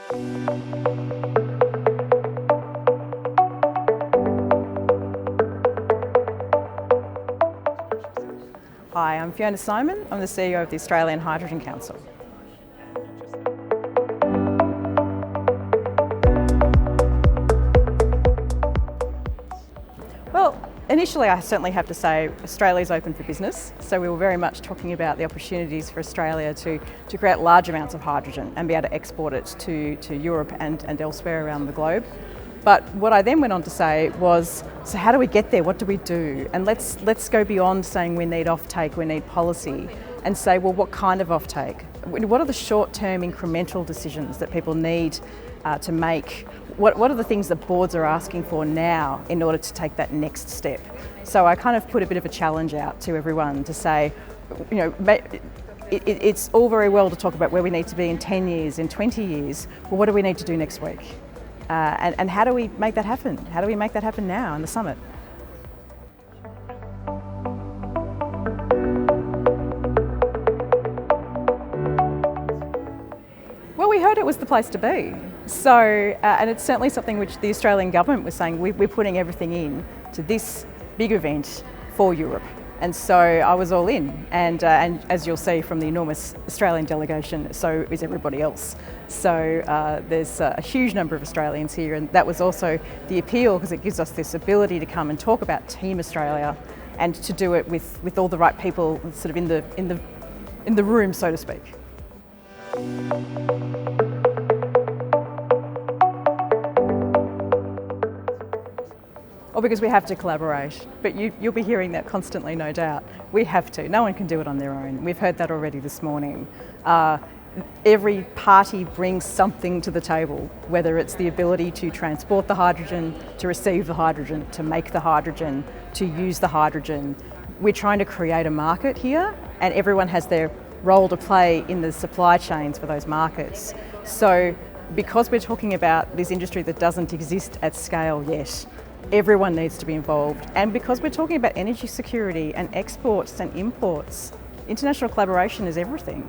Hi, I'm Fiona Simon. I'm the CEO of the Australian Hydrogen Council. Well, initially I certainly have to say Australia's open for business, so we were very much talking about the opportunities for Australia to create large amounts of hydrogen and be able to export it to Europe and elsewhere around the globe. But what I then went on to say was, so how do we get there? What do we do? And let's go beyond saying we need offtake, we need policy, and say, well, what kind of offtake? What are the short-term incremental decisions that people need to make? What are the things that boards are asking for now in order to take that next step? So I kind of put a bit of a challenge out to everyone to say, you know, it's all very well to talk about where we need to be in 10 years, in 20 years, but what do we need to do next week? And how do we make that happen? How do we make that happen now in the summit? Well, we heard it was the place to be. So, and it's certainly something which the Australian government was saying, we're putting everything in to this big event for Europe. And so I was all in, and as you'll see from the enormous Australian delegation, so is everybody else. So there's a huge number of Australians here, and that was also the appeal, because it gives us this ability to come and talk about Team Australia, and to do it with all the right people, sort of in the room, so to speak. Or because we have to collaborate, but you'll be hearing that constantly, no doubt. We have to, no one can do it on their own. We've heard that already this morning. Every party brings something to the table, whether it's the ability to transport the hydrogen, to receive the hydrogen, to make the hydrogen, to use the hydrogen. We're trying to create a market here, and everyone has their role to play in the supply chains for those markets. So because we're talking about this industry that doesn't exist at scale yet, everyone needs to be involved. And because we're talking about energy security and exports and imports, international collaboration is everything.